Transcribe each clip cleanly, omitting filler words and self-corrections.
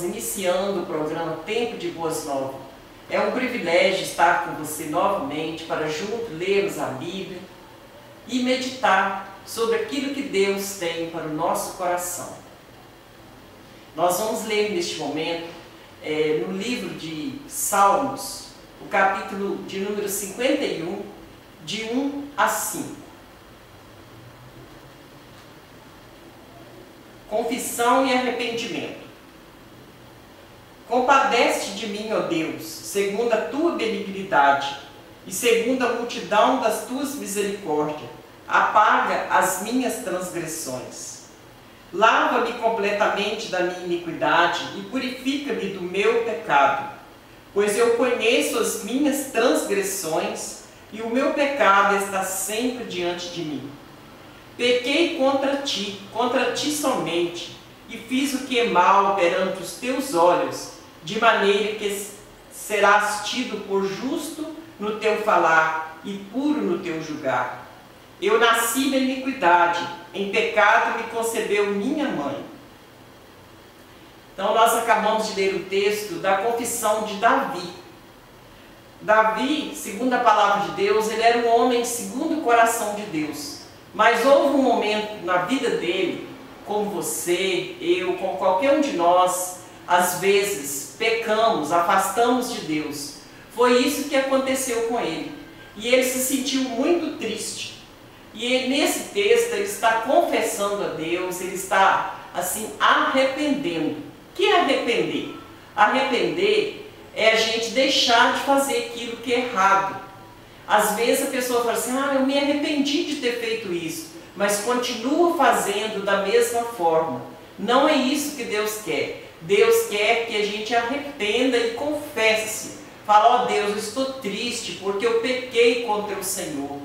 estamos iniciando o programa Tempo de Boas Novas. É um privilégio estar com você novamente para juntos lermos a Bíblia e meditar sobre aquilo que Deus tem para o nosso coração. Nós vamos ler neste momento no livro de Salmos, o capítulo de número 51, de 1 a 5. Confissão e arrependimento. Compadece-te de mim, ó Deus, segundo a tua benignidade e segundo a multidão das tuas misericórdias. Apaga as minhas transgressões. Lava-me completamente da minha iniquidade e purifica-me do meu pecado. Pois eu conheço as minhas transgressões e o meu pecado está sempre diante de mim. Pequei contra ti somente, e fiz o que é mal perante os teus olhos, de maneira que serás tido por justo no teu falar e puro no teu julgar. Eu nasci na iniquidade, em pecado me concebeu minha mãe. Então nós acabamos de ler o texto da confissão de Davi. Davi, segundo a palavra de Deus, ele era um homem segundo o coração de Deus. Mas houve um momento na vida dele, como você, eu, como qualquer um de nós, às vezes pecamos, afastamos de Deus. Foi isso que aconteceu com ele. E ele se sentiu muito triste. E ele, nesse texto ele está confessando a Deus, ele está assim arrependendo. O que é arrepender? Arrepender é a gente deixar de fazer aquilo que é errado. Às vezes a pessoa fala assim, eu me arrependi de ter feito isso, mas continua fazendo da mesma forma. Não é isso que Deus quer. Deus quer que a gente arrependa e confesse. Fala, ó Deus, eu estou triste porque eu pequei contra o Senhor.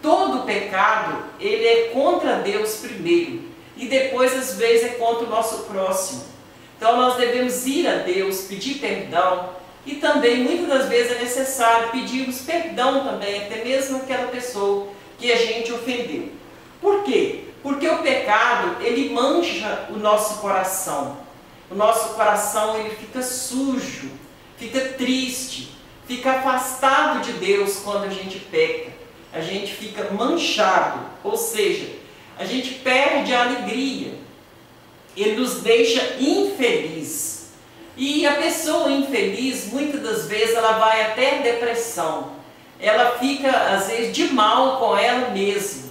Todo pecado, ele é contra Deus primeiro, e depois às vezes é contra o nosso próximo. Então nós devemos ir a Deus, pedir perdão. E também, muitas das vezes, é necessário pedirmos perdão também, até mesmo aquela pessoa que a gente ofendeu. Por quê? Porque o pecado, ele mancha o nosso coração. O nosso coração, ele fica sujo, fica triste, fica afastado de Deus quando a gente peca. A gente fica manchado, ou seja, a gente perde a alegria. Ele nos deixa infeliz. E a pessoa infeliz, muitas das vezes, ela vai até depressão. Ela fica, às vezes, de mal com ela mesma.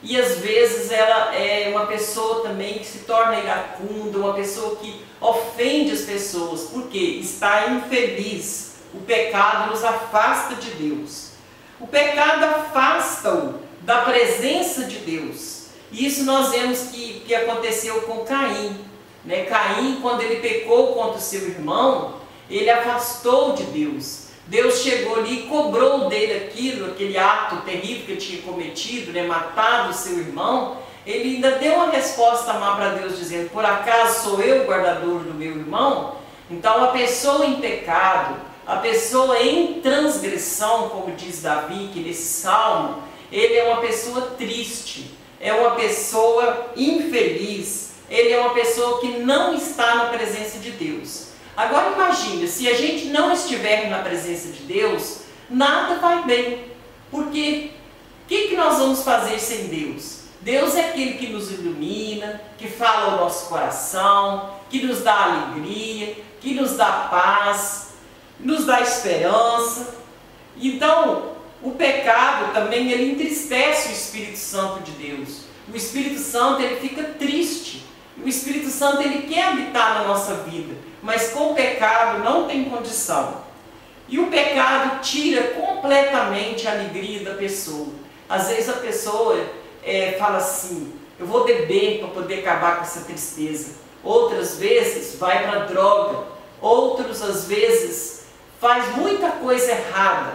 E, às vezes, ela é uma pessoa também que se torna iracunda, uma pessoa que ofende as pessoas, porque está infeliz. O pecado nos afasta de Deus. O pecado afasta-o da presença de Deus. E isso nós vemos que aconteceu com Caim. Caim, quando ele pecou contra o seu irmão, ele afastou de Deus. Deus chegou ali e cobrou dele aquele ato terrível que ele tinha cometido, matado o seu irmão. Ele ainda deu uma resposta má para Deus, dizendo, por acaso sou eu o guardador do meu irmão? Então a pessoa em pecado, a pessoa em transgressão, como diz Davi, que nesse salmo, ele é uma pessoa triste, é uma pessoa infeliz. Ele é uma pessoa que não está na presença de Deus. Agora imagine, se a gente não estiver na presença de Deus, nada vai bem. Porque o que nós vamos fazer sem Deus? Deus é aquele que nos ilumina, que fala ao nosso coração, que nos dá alegria, que nos dá paz, nos dá esperança. Então, o pecado também, ele entristece o Espírito Santo de Deus. O Espírito Santo, ele fica triste. O Espírito Santo, ele quer habitar na nossa vida, mas com o pecado não tem condição. E o pecado tira completamente a alegria da pessoa. Às vezes a pessoa fala assim, eu vou beber para poder acabar com essa tristeza. Outras vezes vai para a droga. Outros, às vezes, faz muita coisa errada,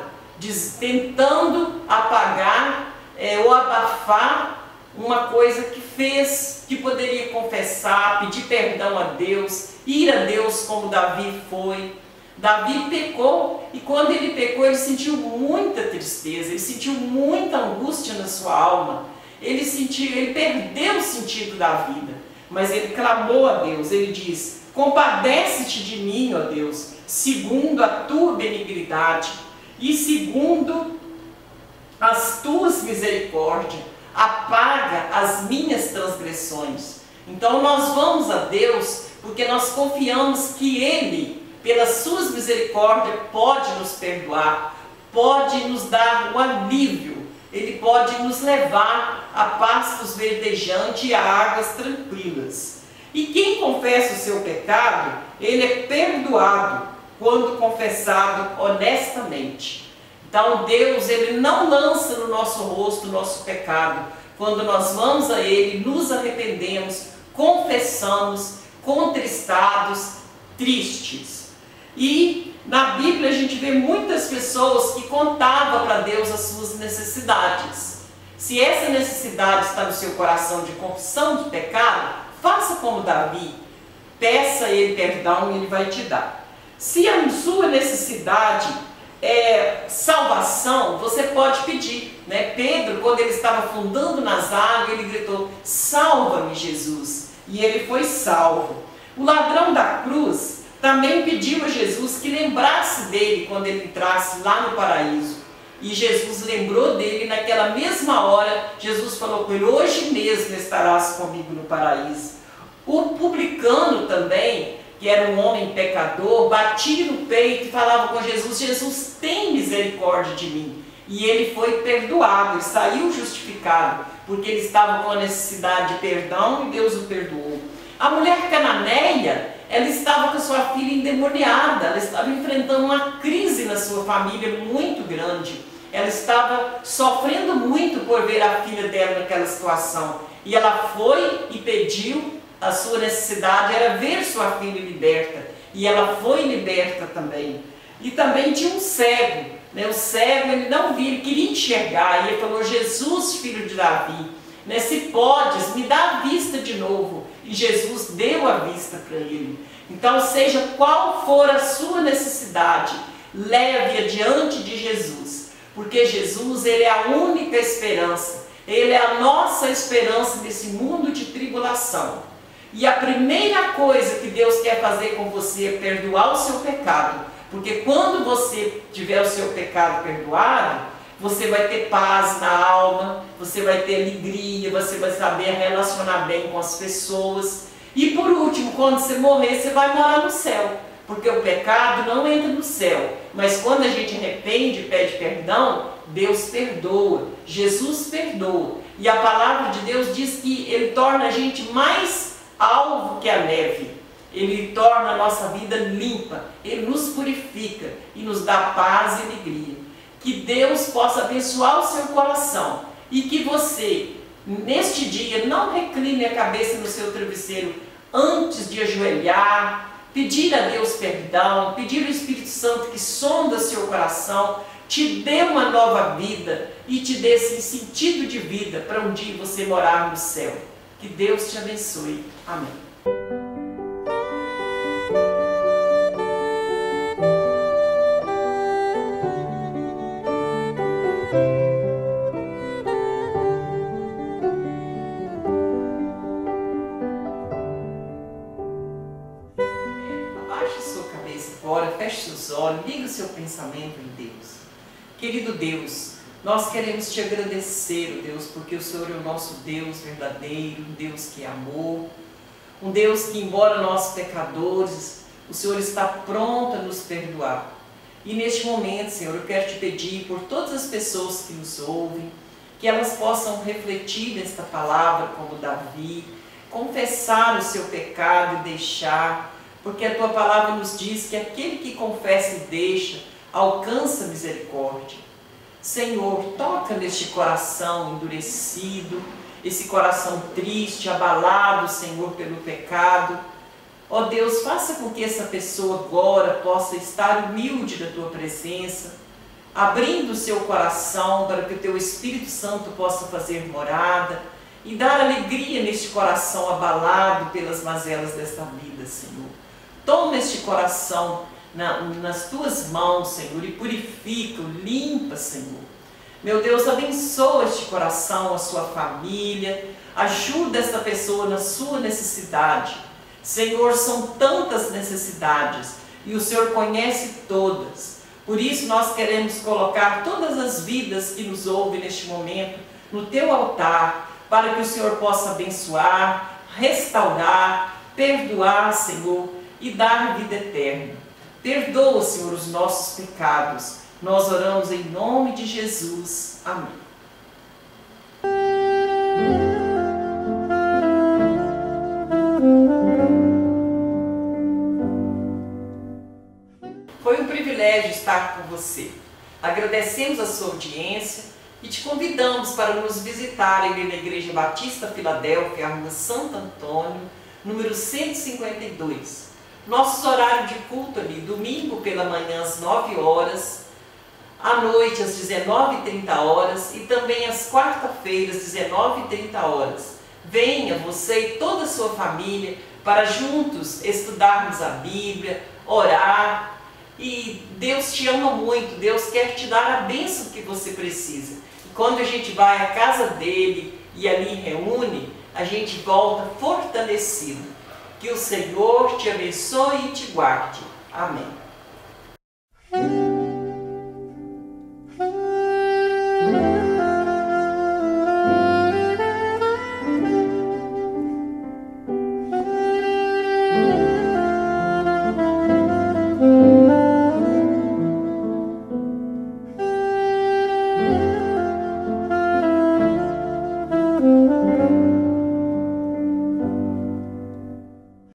tentando apagar ou abafar uma coisa que fez, que poderia confessar, pedir perdão a Deus, ir a Deus como Davi foi. Davi pecou, e quando ele pecou, ele sentiu muita tristeza, ele sentiu muita angústia na sua alma. Ele perdeu o sentido da vida, mas ele clamou a Deus, ele diz, Compadece-te de mim, ó Deus, segundo a tua benignidade e segundo as tuas misericórdias, apaga as minhas transgressões. Então nós vamos a Deus porque nós confiamos que Ele, pelas suas misericórdias, pode nos perdoar, pode nos dar um alívio, Ele pode nos levar a pastos verdejantes e a águas tranquilas. E quem confessa o seu pecado, ele é perdoado quando confessado honestamente. Então Deus, Ele não lança no nosso rosto o nosso pecado. Quando nós vamos a Ele, nos arrependemos, confessamos, contristados, tristes. E na Bíblia a gente vê muitas pessoas que contavam para Deus as suas necessidades. Se essa necessidade está no seu coração de confissão de pecado, faça como Davi, peça a Ele perdão e Ele vai te dar. Se a sua necessidade é salvação, você pode pedir, né? Pedro, quando ele estava afundando nas águas, ele gritou: salva-me, Jesus, e ele foi salvo. O ladrão da cruz também pediu a Jesus que lembrasse dele quando ele entrasse lá no paraíso. E Jesus lembrou dele naquela mesma hora. Jesus falou com ele: hoje mesmo estarás comigo no paraíso. O publicano também, que era um homem pecador, batia no peito e falava com Jesus: Jesus, tem misericórdia de mim. E ele foi perdoado, ele saiu justificado, porque ele estava com a necessidade de perdão e Deus o perdoou. A mulher cananeia, ela estava com sua filha endemoniada, ela estava enfrentando uma crise na sua família muito grande. Ela estava sofrendo muito por ver a filha dela naquela situação. E ela foi e pediu, a sua necessidade era ver sua filha liberta. E ela foi liberta também. E também tinha um cego, né? O cego, ele não via, ele queria enxergar. E ele falou: Jesus, filho de Davi, né? Se podes, me dá a vista de novo. E Jesus deu a vista para ele. Então, seja qual for a sua necessidade, leve-a diante de Jesus. Porque Jesus, Ele é a única esperança. Ele é a nossa esperança nesse mundo de tribulação. E a primeira coisa que Deus quer fazer com você é perdoar o seu pecado. Porque quando você tiver o seu pecado perdoado, você vai ter paz na alma, você vai ter alegria, você vai saber relacionar bem com as pessoas. E por último, quando você morrer, você vai morar no céu. Porque o pecado não entra no céu. Mas quando a gente arrepende e pede perdão, Deus perdoa. Jesus perdoa. E a palavra de Deus diz que Ele torna a gente mais alvo que a neve. Ele torna a nossa vida limpa. Ele nos purifica e nos dá paz e alegria. Que Deus possa abençoar o seu coração. E que você, neste dia, não recline a cabeça no seu travesseiro antes de ajoelhar, pedir a Deus perdão, pedir ao Espírito Santo que sonda seu coração, te dê uma nova vida e te dê esse sentido de vida para um dia você morar no céu. Que Deus te abençoe. Amém. Feche seus olhos, liga o seu pensamento em Deus. Querido Deus, nós queremos te agradecer, Deus, porque o Senhor é o nosso Deus verdadeiro, um Deus que é amor, um Deus que, embora nós pecadores, o Senhor está pronto a nos perdoar. E neste momento, Senhor, eu quero te pedir por todas as pessoas que nos ouvem, que elas possam refletir nesta palavra como Davi, confessar o seu pecado e deixar. Porque a Tua palavra nos diz que aquele que confessa e deixa, alcança misericórdia. Senhor, toca neste coração endurecido, esse coração triste, abalado, Senhor, pelo pecado. Ó Deus, faça com que essa pessoa agora possa estar humilde na Tua presença, abrindo o seu coração para que o Teu Espírito Santo possa fazer morada e dar alegria neste coração abalado pelas mazelas desta vida, Senhor. Toma este coração nas Tuas mãos, Senhor, e purifica, limpa, Senhor. Meu Deus, abençoa este coração, a sua família, ajuda esta pessoa na sua necessidade. Senhor, são tantas necessidades e o Senhor conhece todas. Por isso nós queremos colocar todas as vidas que nos ouvem neste momento no Teu altar, para que o Senhor possa abençoar, restaurar, perdoar, Senhor, e dar vida eterna. Perdoa, Senhor, os nossos pecados. Nós oramos em nome de Jesus. Amém. Foi um privilégio estar com você. Agradecemos a sua audiência e te convidamos para nos visitar ali na Igreja Batista Filadélfia, Rua Santo Antônio, número 152. Nosso horário de culto ali, domingo pela manhã às 9 horas, à noite às 19h30 e também às quarta-feiras, 19h30. Venha você e toda a sua família para juntos estudarmos a Bíblia, orar. E Deus te ama muito, Deus quer te dar a bênção que você precisa. E quando a gente vai à casa dele e ali reúne, a gente volta fortalecido. Que o Senhor te abençoe e te guarde. Amém.